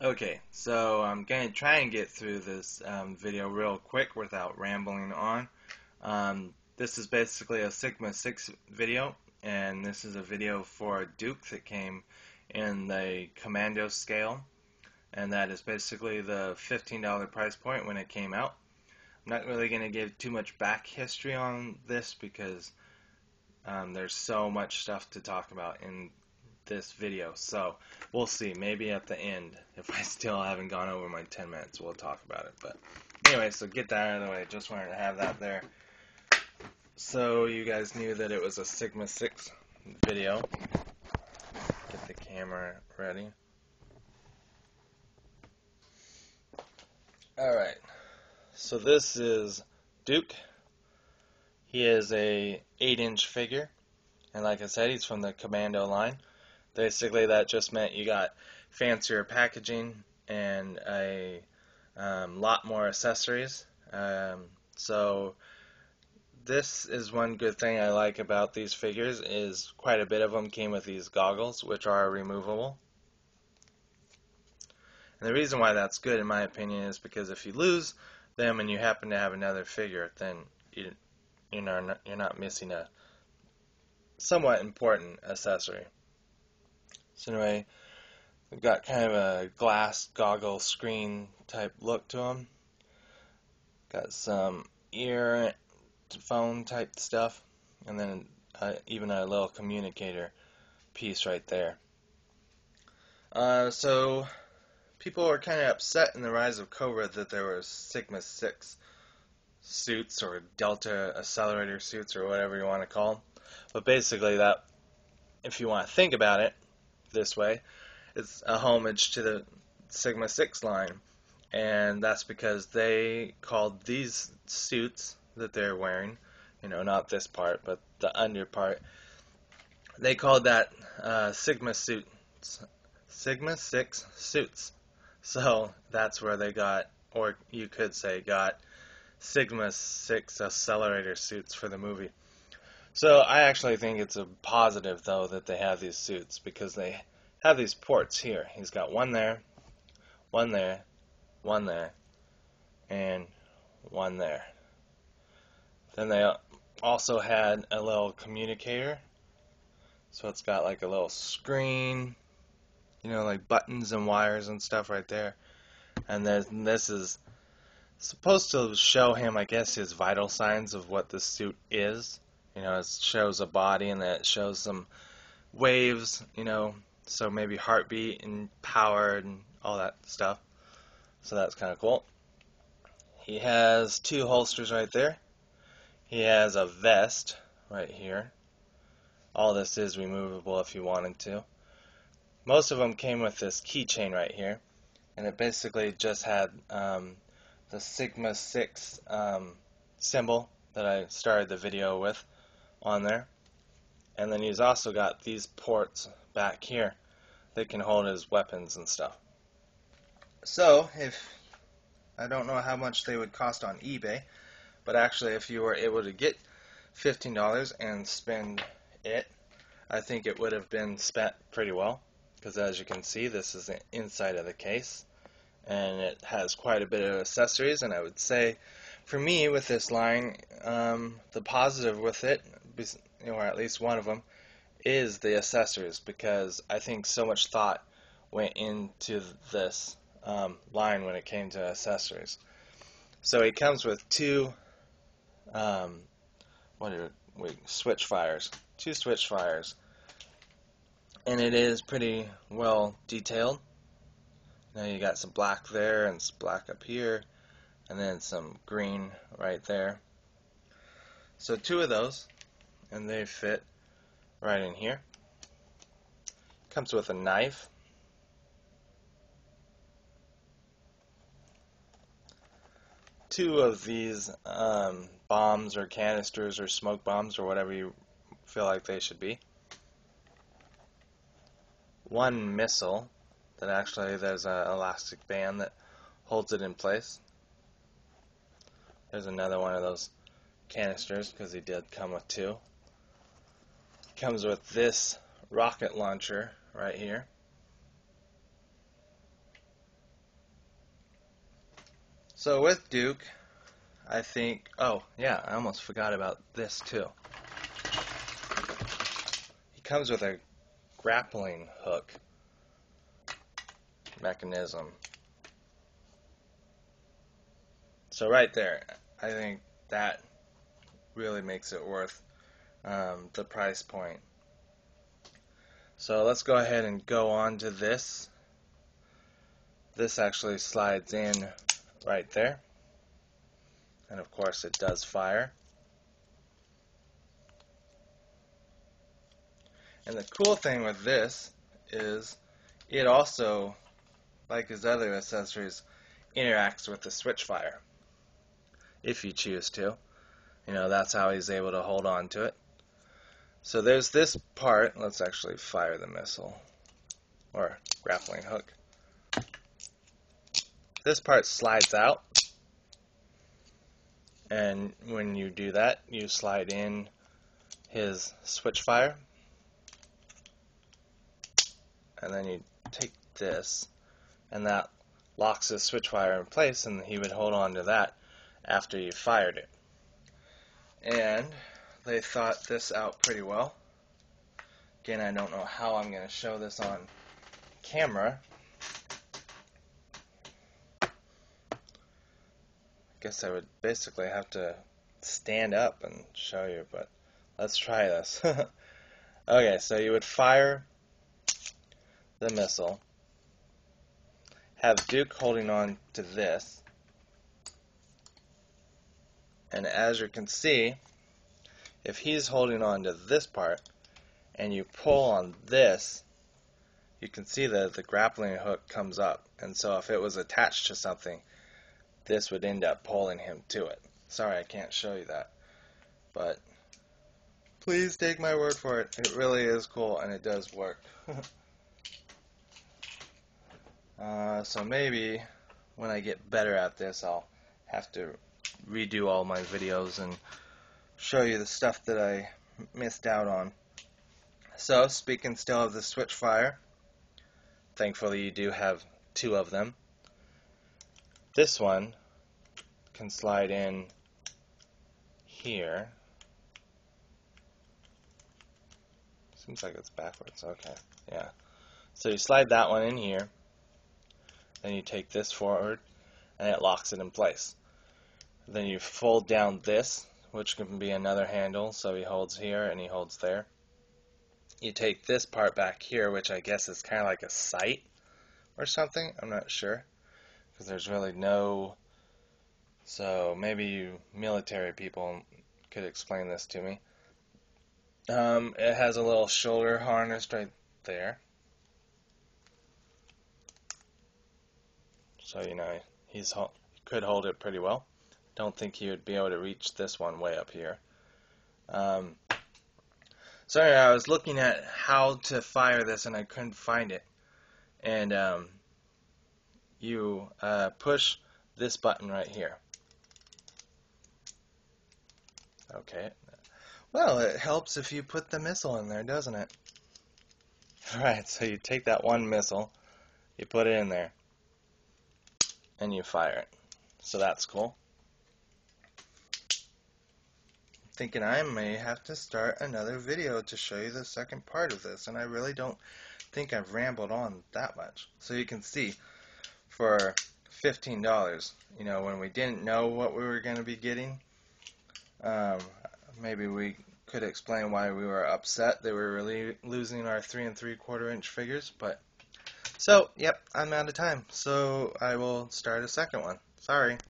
Okay, so I'm going to try and get through this video real quick without rambling on. This is basically a Sigma 6 video, and this is a video for a Duke that came in the Commando scale, and that is basically the $15 price point when it came out. I'm not really going to give too much back history on this because there's so much stuff to talk about in this video. So we'll see. Maybe at the end, if I still haven't gone over my 10 minutes, we'll talk about it. But anyway, so get that out of the way. Just wanted to have that there. So you guys knew that it was a Sigma 6 video. Get the camera ready. Alright, so this is Duke. He is a 8-inch figure, and like I said, he's from the Commando line. Basically, that just meant you got fancier packaging and a lot more accessories. So this is one good thing I like about these figures is quite a bit of them came with these goggles, which are removable. And the reason why that's good, in my opinion, is because if you lose them and you happen to have another figure, then you're not missing a somewhat important accessory. So anyway, we've got kind of a glass goggle screen type look to them. Got some earphone type stuff, and then even a little communicator piece right there. So people were kind of upset in the Rise of Cobra that there were Sigma 6 suits or Delta accelerator suits or whatever you want to call them. But basically that, if you want to think about it this way, it's a homage to the Sigma 6 line. And that's because they called these suits that they're wearing, not this part, but the under part, they called that Sigma suits, Sigma 6 suits. So that's where they got, or you could say got, Sigma 6 accelerator suits for the movie. So I actually think it's a positive, though, that they have these suits, because they have these ports here. He's got one there, one there, one there, and one there. Then they also had a little communicator. So it's got like a little screen, like buttons and wires and stuff right there. And then this is supposed to show him, I guess, his vital signs of what this suit is. It shows a body and then it shows some waves, so maybe heartbeat and power and all that stuff. So that's kind of cool. He has two holsters right there. He has a vest right here. All this is removable if you wanted to. Most of them came with this keychain right here, and it basically just had the Sigma 6 symbol that I started the video with on there. And then he's also got these ports back here that can hold his weapons and stuff. So, I don't know how much they would cost on eBay, but actually if you were able to get $15 and spend it, I think it would have been spent pretty well, because as you can see, this is the inside of the case, and it has quite a bit of accessories. And I would say, for me, with this line, the positive with it, or at least one of them, is the accessories, because I think so much thought went into this line when it came to accessories. So it comes with two switch fires, and it is pretty well detailed. Now you got some black there and some black up here, and then some green right there. So two of those, and they fit right in here. Comes with a knife. Two of these bombs or canisters or smoke bombs or whatever you feel like they should be. One missile that actually there's an elastic band that holds it in place. There's another one of those canisters, because he did come with two. Comes with this rocket launcher right here. So with Duke, I think, oh yeah, I almost forgot about this too. He comes with a grappling hook mechanism. So right there, I think that really makes it worth the price point. So let's go ahead and go on to this. This actually slides in right there. And of course it does fire. And the cool thing with this is it also, like his other accessories, interacts with the switch fire. If you choose to. You know, that's how he's able to hold on to it. So there's this part. Let's actually fire the missile. Or grappling hook. This part slides out. And when you do that, you slide in his switch fire. And then you take this, and that locks his switch fire in place, and he would hold on to that after you fired it. And they thought this out pretty well. Again, I don't know how I'm going to show this on camera. I guess I would basically have to stand up and show you, but let's try this. Okay, so you would fire the missile, have Duke holding on to this, and as you can see, if he's holding on to this part and you pull on this, you can see that the grappling hook comes up, and so if it was attached to something, this would end up pulling him to it. Sorry, I can't show you that, but please take my word for it. It really is cool, and it does work. So maybe when I get better at this, I'll have to redo all my videos and show you the stuff that I missed out on. So, speaking still of the switch fire, thankfully you do have two of them. This one can slide in here. Seems like it's backwards. Okay, yeah. So you slide that one in here, then you take this forward, and it locks it in place. Then you fold down this, which can be another handle, so he holds here and he holds there. You take this part back here, which I guess is kind of like a sight or something. I'm not sure, because there's really no... So maybe you military people could explain this to me. It has a little shoulder harness right there. So, you know, he could hold it pretty well. Don't think he would be able to reach this one way up here. So anyway, I was looking at how to fire this and I couldn't find it. And you push this button right here. Okay. Well, it helps if you put the missile in there, doesn't it? Alright, so you take that one missile, you put it in there, and you fire it. So that's cool. I'm thinking I may have to start another video to show you the second part of this, and I really don't think I've rambled on that much. So you can see, for $15, you know, when we didn't know what we were going to be getting, maybe we could explain why we were upset that we were really losing our 3 3/4 inch figures, but so, yep, I'm out of time, so I will start a second one. Sorry.